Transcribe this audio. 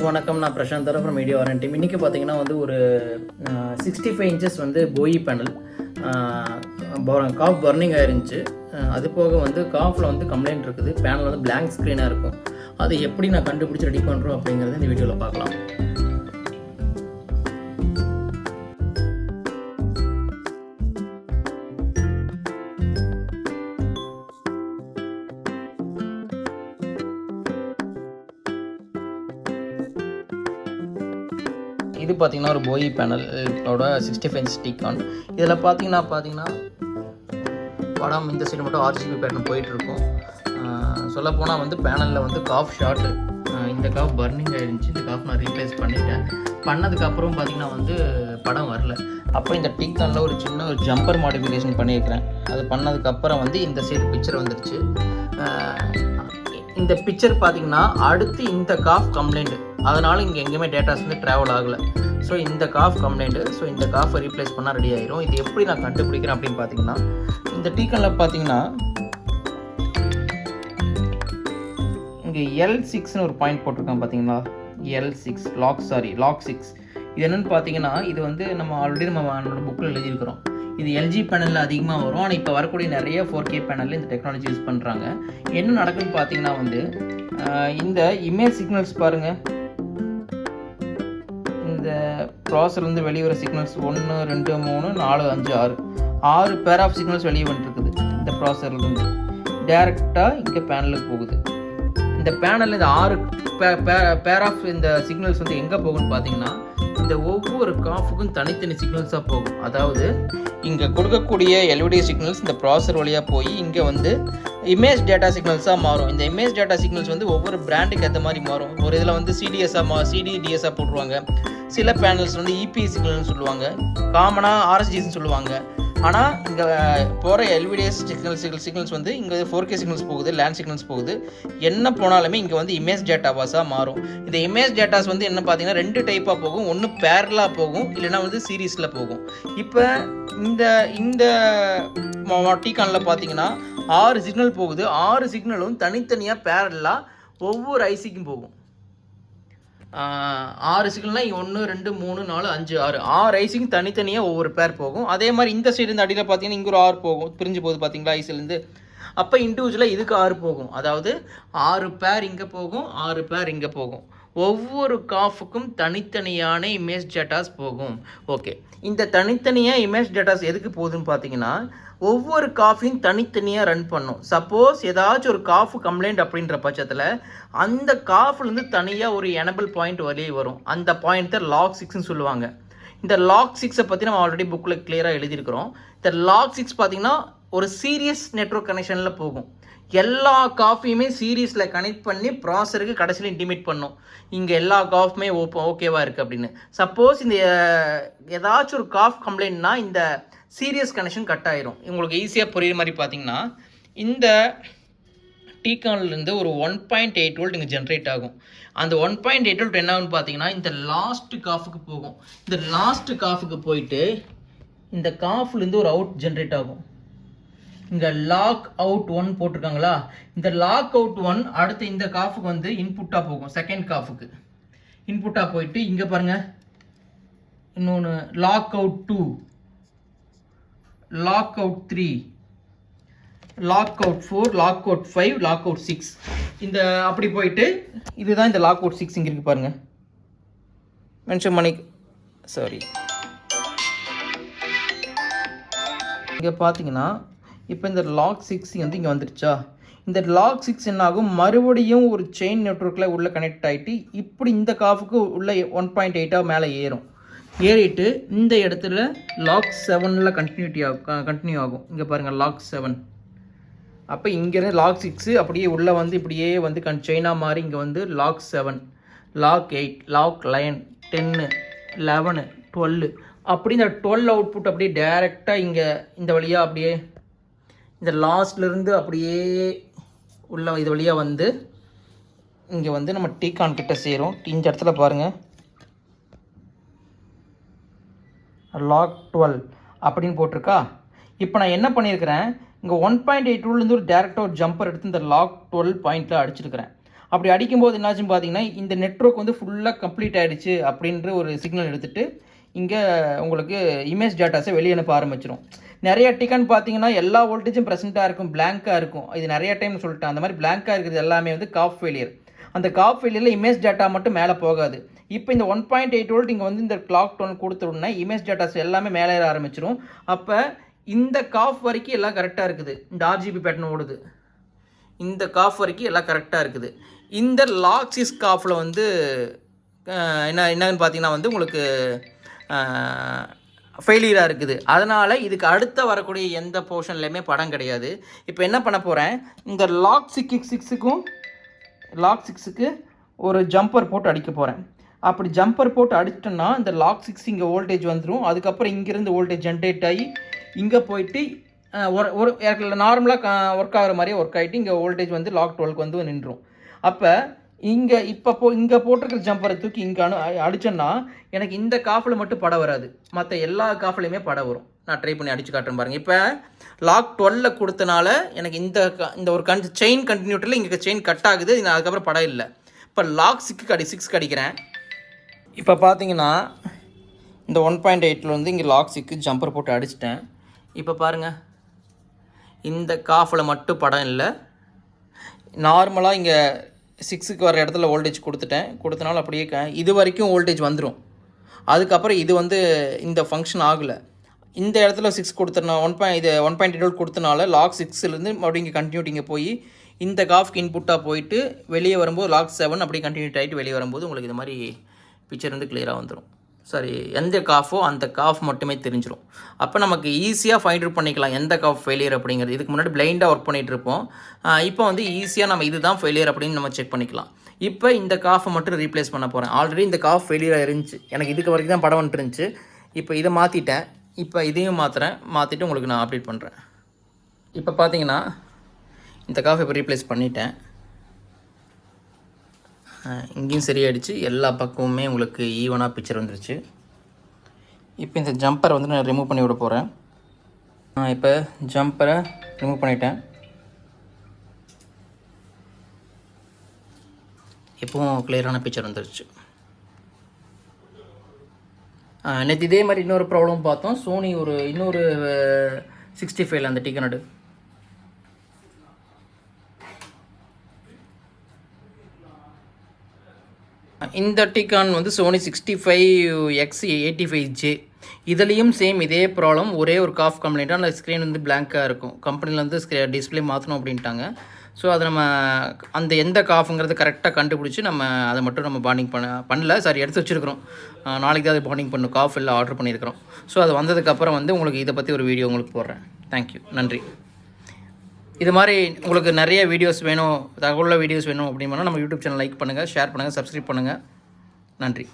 வணக்கம், நான் பிரசாந்த் தர ஃப்ரம் மீடியா வாரண்டி. இன்றைக்கி பார்த்தீங்கன்னா வந்து ஒரு 65 இன்ச்சஸ் வந்து போயி பேனல் காஃப் பர்னிங் ஆயிருந்துச்சு. அது போக வந்து காஃபில் வந்து கம்ப்ளைண்ட் இருக்குது. பேனல் வந்து பிளாங்க் ஸ்க்ரீனாக இருக்கும். அது எப்படி நான் கண்டுபிடிச்சி ரெடி பண்ணுறோம் அப்படிங்கிறத இந்த வீடியோவில் பார்க்கலாம். இது பார்த்திங்கன்னா ஒரு போயி பேனலோட 65 இன்ச் டிகான். இதில் பார்த்தீங்கன்னா படம் இந்த சைடு மட்டும் RGB பேட்டர்ன் போயிட்டுருக்கும். சொல்லப்போனால் வந்து பேனலில் வந்து காஃப் ஷார்ட்டு, இந்த காஃப் பர்னிங் ஆகிருந்துச்சு. இந்த காஃப் நான் ரீப்ளேஸ் பண்ணிட்டேன். பண்ணதுக்கப்புறம் பார்த்திங்கன்னா வந்து படம் வரல. அப்போ இந்த டிகானில் ஒரு சின்ன ஜம்பர் மாடிஃபிகேஷன் பண்ணியிருக்கிறேன். அது பண்ணதுக்கப்புறம் வந்து இந்த சைடு பிக்சர் வந்துருச்சு. இந்த பிக்சர் பார்த்திங்கன்னா அடுத்து இந்த காஃப் கம்ப்ளைண்ட், அதனால் இங்கே எங்கேயுமே டேட்டாஸ் வந்து ட்ராவல் ஆகலை. ஸோ இந்த காஃப் கம்ப்ளைண்ட்டு, ஸோ இந்த காஃபை ரீப்ளேஸ் பண்ணால் ரெடி ஆயிரும். இது எப்படி நான் கண்டுபிடிக்கிறேன் அப்படின்னு பார்த்தீங்கன்னா, இந்த டீக்கனில் பார்த்தீங்கன்னா இங்கே L6ன்னு ஒரு பாயிண்ட் போட்டிருக்கேன் பார்த்தீங்களா, L6 லாக் 6. இது என்னென்னு பார்த்தீங்கன்னா, இது வந்து நம்ம ஆல்ரெடி நம்மளோட புக்கில் எழுதியிருக்கிறோம். இது LG பேனலில் அதிகமாக வரும். ஆனால் இப்போ வரக்கூடிய நிறைய 4K பேனலில் இந்த டெக்னாலஜி யூஸ் பண்ணுறாங்க. என்ன நடக்குதுன்னு பார்த்தீங்கன்னா வந்து இந்த இமேஜ் சிக்னல்ஸ் பாருங்கள், இந்த ப்ராசர்லேருந்து வெளியே வர சிக்னல்ஸ் 1 2 3 4 5 6 பேர் ஆஃப் சிக்னல்ஸ் வெளியே வந்துருக்குது. இந்த ப்ராசர்லேருந்து டேரெக்டாக இங்கே பேனலுக்கு போகுது. இந்த பேனலில் இந்த 6 பேர் ஆஃப் இந்த சிக்னல்ஸ் வந்து எங்கே போகும்னு பார்த்தீங்கன்னா, இந்த ஒவ்வொரு காஃபுக்கும் தனித்தனி சிக்னல்ஸாக போகும். அதாவது இங்கே கொடுக்கக்கூடிய LED சிக்னல்ஸ் இந்த ப்ராசர் வழியாக போய் இங்கே வந்து இமேஜ் டேட்டா சிக்னல்ஸாக மாறும். இந்த இமேஜ் டேட்டா சிக்னல்ஸ் வந்து ஒவ்வொரு பிராண்டுக்கு ஏற்ற மாதிரி மாறும். ஒரு இதில் வந்து CDDSஆ போட்டுருவாங்க. சில பேனல்ஸ் வந்து EPI சிக்னல்னு சொல்லுவாங்க, காமனாக RSGஸ்ன்னு சொல்லுவாங்க. ஆனால் இங்கே போகிற LVDS சிக்னல்ஸ் வந்து இங்கே 4K சிக்னல்ஸ் போகுது, லேண்ட் சிக்னல்ஸ் போகுது. என்ன போனாலுமே இங்கே வந்து இமேஜ் டேட்டாவாஸாக மாறும். இந்த இமேஜ் டேட்டாஸ் வந்து என்ன பார்த்தீங்கன்னா 2 டைப்பாக போகும். ஒன்று பேரலாக போகும், இல்லைனா வந்து சீரீஸில் போகும். இப்போ இந்த டிகானில் பார்த்தீங்கன்னா 6 சிக்னல் போகுது. 6 சிக்னலும் தனித்தனியாக பேரலாக ஒவ்வொரு ஐசிக்கும் போகும். 6 சிக்னல்னால் 1 2 3 4 5 6 ஐசிக்கும் தனித்தனியாக ஒவ்வொரு பேர் போகும். அதே மாதிரி இந்த சைடு இந்த அடியில் பார்த்தீங்கன்னா இங்கே ஒரு 6 போகும், பிரிஞ்சு போகுது பார்த்தீங்களா ஐசிலேருந்து. அப்போ இண்டிவிஜுவலாக இதுக்கு 6 போகும். அதாவது 6 பேர் இங்கே போகும், 6 பேர் இங்கே போகும். ஒவ்வொரு காஃபுக்கும் தனித்தனியான இமேஜ் டேட்டாஸ் போகும். ஓகே, இந்த தனித்தனியாக இமேஜ் டேட்டாஸ் எதுக்கு போகுதுன்னு பார்த்தீங்கன்னா, ஒவ்வொரு காஃபையும் தனித்தனியாக ரன் பண்ணும். சப்போஸ் ஏதாச்சும் ஒரு காஃபு கம்ப்ளைண்ட் அப்படின்ற பட்சத்தில் அந்த காஃப்லேருந்து தனியாக ஒரு எனபிள் பாயிண்ட் வெளியே வரும். அந்த பாயிண்ட் தான் லாக் 6ன்னு சொல்லுவாங்க. இந்த லாக் 6 பற்றி நம்ம ஆல்ரெடி புக்கில் கிளியராக எழுதியிருக்கிறோம். இந்த லாக் 6 பார்த்திங்கன்னா ஒரு சீரியஸ் நெட்வொர்க் கனெக்ஷனில் போகும். எல்லா காஃபையுமே சீரீஸில் கனெக்ட் பண்ணி ப்ராசருக்கு கடைசியில் இன்டிமேட் பண்ணும் இங்கே எல்லா காஃபுமே ஓகேவாக இருக்குது அப்படின்னு. சப்போஸ் இந்த ஏதாச்சும் ஒரு காஃப் கம்ப்ளைண்ட்னா இந்த சீரியஸ் கனெக்ஷன் கட் ஆயிரும். உங்களுக்கு ஈஸியாக புரியுற மாதிரி பார்த்தீங்கன்னா, இந்த டிகான்லேருந்து ஒரு 1.8 வோல்ட் இங்கே ஜென்ரேட் ஆகும். அந்த 1.8 வோல்ட் என்ன ஆகுன்னு பார்த்தீங்கன்னா இந்த லாஸ்ட் காஃபுக்கு போகும். இந்த லாஸ்ட் காஃபுக்கு போயிட்டு இந்த காஃப்லேருந்து ஒரு அவுட் ஜென்ரேட் ஆகும். இங்கே லாக் அவுட் 1 போட்டிருக்காங்களா, இந்த லாக் அவுட் 1 அடுத்து இந்த காஃபுக்கு வந்து இன்புட்டாக போகும். செகண்ட் காஃபுக்கு இன்புட்டாக போயிட்டு இங்கே பாருங்கள், இன்னொன்று log out 2, log out 3, log out 4, log out 5, log out 6. இந்த அப்படி போயிட்டு இதுதான் இந்த லாக் அவுட் 6 இங்கே இருக்குது பாருங்கள், மென்ஷன் பண்ணி சாரி. இங்கே பார்த்தீங்கன்னா இப்போ இந்த லாக் 6 வந்து இங்கே வந்துடுச்சா. இந்த லாக் 6 என்ன ஆகும், மறுபடியும் ஒரு செயின் நெட்வொர்க்கில் உள்ளே கனெக்ட் ஆகிட்டு இப்படி இந்த காஃபுக்கு உள்ள 1.8 மேலே ஏறிட்டு இந்த இடத்துல லாக் 7ல் கண்டினியூ ஆகும். இங்கே பாருங்கள் லாக் 7. அப்போ இங்கேருந்து லாக் 6 அப்படியே உள்ளே வந்து இப்படியே வந்து செயினாக மாறி இங்கே வந்து லாக் 7, லாக் 8, லாக் 9, 10, 11, 12 அப்படி இந்த 12 அவுட்புட் அப்படியே டேரெக்டாக இங்கே இந்த வழியாக அப்படியே இந்த லாஸ்ட்லேருந்து அப்படியே உள்ள இது வழியாக வந்து இங்கே வந்து நம்ம டிகான் கிட்ட சேரும். இந்த இடத்துல பாருங்கள் லாக் 12 அப்படின்னு போட்டிருக்கா. இப்போ நான் என்ன பண்ணியிருக்கிறேன், இங்கே 1.8 வோல்ட்லேருந்து ஒரு டேரெக்டாக ஒரு ஜம்பர் எடுத்து இந்த லாக் 12 பாயிண்டில் அடிச்சிருக்கிறேன். அப்படி அடிக்கும்போது என்னாச்சுன்னு பார்த்தீங்கன்னா இந்த நெட்வொர்க் வந்து ஃபுல்லாக கம்ப்ளீட் ஆகிடுச்சு அப்படின்ற ஒரு சிக்னல் எடுத்துகிட்டு இங்கே உங்களுக்கு இமேஜ் டேட்டாஸை வெளியே அனுப்ப ஆரம்பிச்சிடும். நிறைய டிக்கன் பார்த்தீங்கன்னா எல்லா வோல்டேஜும் ப்ரெசென்ட்டாக இருக்கும், பிளாங்காக இருக்கும். இது நிறைய டைம் சொல்லிட்டேன். அந்த மாதிரி பிளாங்காக இருக்கிறது எல்லாமே வந்து காப் ஃபெயிலியர். அந்த காப் ஃபெயிலியரில் இமேஜ் டேட்டா மட்டும் மேலே போகாது. இப்போ இந்த 1.8 வோல்ட் இங்கே வந்து இந்த கிளாக் டோன் கொடுத்த உடனே இமேஜ் டேட்டாஸ் எல்லாமே மேலே ஏற ஆரம்பிச்சிடும். அப்போ இந்த காஃப் வரைக்கும் எல்லாம் கரெக்டாக இருக்குது. இந்த ஆர்ஜிபி பேட்டர்ன் ஓடுது. இந்த காஃப் வரைக்கும் எல்லாம் கரெக்டாக இருக்குது. இந்த லாக்ஸிஸ் காஃபில் வந்து என்னன்னு பார்த்தீங்கன்னா வந்து உங்களுக்கு ஃபெயிலியராக இருக்குது. அதனால் இதுக்கு அடுத்த வரக்கூடிய எந்த போர்ஷன்லையுமே படம் கிடையாது. இப்போ என்ன பண்ண போகிறேன், இந்த லாக் 6க்கு ஒரு ஜம்பர் போட்டு அடிக்க போகிறேன். அப்படி ஜம்பர் போட்டு அடிச்சிட்டோன்னா இந்த லாக் 6 இங்கே வோல்டேஜ் வந்துடும். அதுக்கப்புறம் இங்கேருந்து வோல்டேஜ் ஜென்ரேட் ஆகி இங்கே போயிட்டு ஒரு நார்மலாக ஒர்க் ஆகிற மாதிரியே ஒர்க் ஆகிட்டு இங்கே வோல்டேஜ் வந்து லாக் 12க்கு வந்து நின்றுடும். அப்போ இங்கே இங்கே போட்டிருக்கிற ஜம்பரை தூக்கி இங்கே அடித்தோன்னா எனக்கு இந்த காஃபில் மட்டும் படம் வராது, மற்ற எல்லா காஃபிலையுமே படம் வரும். நான் ட்ரை பண்ணி அடித்து காட்டுறேன் பாருங்கள். இப்போ லாக் 12 கொடுத்தனால எனக்கு இந்த ஒரு செயின் கண்டினியூட்டில் இங்கே செயின் கட் ஆகுது. அதுக்கப்புறம் படம் இல்லை. இப்போ லாக் 6க்கு அடிக்கிறேன். இப்போ பார்த்தீங்கன்னா இந்த 1.8 வந்து இங்கே லாக் 6 ஜம்பர் போட்டு அடிச்சிட்டேன். இப்போ பாருங்கள், இந்த காஃபில் மட்டும் படம் இல்லை. நார்மலாக இங்கே 6க்கு வர இடத்துல வோல்டேஜ் கொடுத்தனால அப்படியே இது வரைக்கும் வோல்டேஜ் வந்துடும். அதுக்கப்புறம் இது வந்து இந்த ஃபங்க்ஷன் ஆகலை. இந்த இடத்துல 6 கொடுத்தனா 1.8 வோல்ட் கொடுத்தனால லாக் 6லேருந்து மறுபடியும் இங்கே கண்டினியூட்டி இங்கே போய் இந்த காஃப்க்கு இன்புட்டாக போயிட்டு வெளியே வரும்போது லாக் 7 அப்படி கண்டினியூட் ஆகிட்டு வெளியே வரும்போது உங்களுக்கு இது மாதிரி பிக்சர் வந்து கிளியராக வந்துடும். சாரி, எந்த காஃபோ அந்த காஃப் மட்டுமே தெரிஞ்சிடும். அப்போ நமக்கு ஈஸியாக ஃபைண்ட் அவுட் பண்ணிக்கலாம் எந்த காஃப் ஃபெயிலியர் அப்படிங்கிறது. இதுக்கு முன்னாடி பிளைண்டாக ஒர்க் பண்ணிகிட்டு இருப்போம். இப்போ வந்து ஈஸியாக நம்ம இதுதான் ஃபெயிலியர் அப்படின்னு நம்ம செக் பண்ணிக்கலாம். இப்போ இந்த காஃபை மட்டும் ரீப்ளேஸ் பண்ண போகிறேன். ஆல்ரெடி இந்த காஃப் ஃபெயிலியராக இருந்துச்சு, எனக்கு இதுக்கு வரைக்கும் தான் படம் வந்துட்டு இருந்துச்சு. இப்போ இதை மாற்றிட்டேன். இப்போ இதையும் மாற்றிட்டு உங்களுக்கு நான் அப்டேட் பண்ணுறேன். இப்போ பார்த்தீங்கன்னா இந்த காஃபை இப்போ ரீப்ளேஸ் பண்ணிட்டேன். இங்கேயும் சரியாயிடுச்சு. எல்லா பக்கமுமே உங்களுக்கு ஈவனாக பிக்சர் வந்துருச்சு. இப்போ இந்த ஜம்பரை வந்து நான் ரிமூவ் பண்ணி விட போகிறேன். இப்போ ஜம்பரை ரிமூவ் பண்ணிட்டேன். இப்போவும் கிளியரான பிக்சர் வந்துருச்சு. நேற்று இதே மாதிரி இன்னொரு ப்ராப்ளம் பார்த்தோம். சோனி இன்னொரு 65 அந்த டிக்கனடு. இந்த டிகான் வந்து சோனி 65X85J. இதுலேயும் சேம் இதே ப்ராப்ளம், ஒரே ஒரு காஃப் கம்ப்ளைண்ட்டாக அந்த ஸ்க்ரீன் வந்து பிளாங்காக இருக்கும். கம்பெனியில் வந்து டிஸ்பிளே மாற்றணும் அப்படின்ட்டாங்க. ஸோ அதை நம்ம அந்த எந்த காஃபுங்கிறது கரெக்டாக கண்டுபிடிச்சி நம்ம அதை மட்டும் நம்ம பாண்டிங் பண்ணல. சாரி, எடுத்து வச்சுருக்கிறோம். நாளைக்கு தான் அது பாண்டிங் பண்ணணும். காஃப் எல்லாம் ஆர்டர் பண்ணியிருக்கிறோம். ஸோ அது வந்ததுக்கப்புறம் வந்து உங்களுக்கு இதை பற்றி ஒரு வீடியோ உங்களுக்கு போடுறேன். தேங்க்யூ, நன்றி. இது மாதிரி உங்களுக்கு நிறைய வீடியோஸ் வேணும், தகவலுள்ள வீடியோஸ் வேணும் அப்படின்னா நம்ம யூடியூப் சேனல் லைக் பண்ணுங்கள், ஷேர் பண்ணுங்கள், சப்ஸ்கிரைப் பண்ணுங்கள். நன்றி.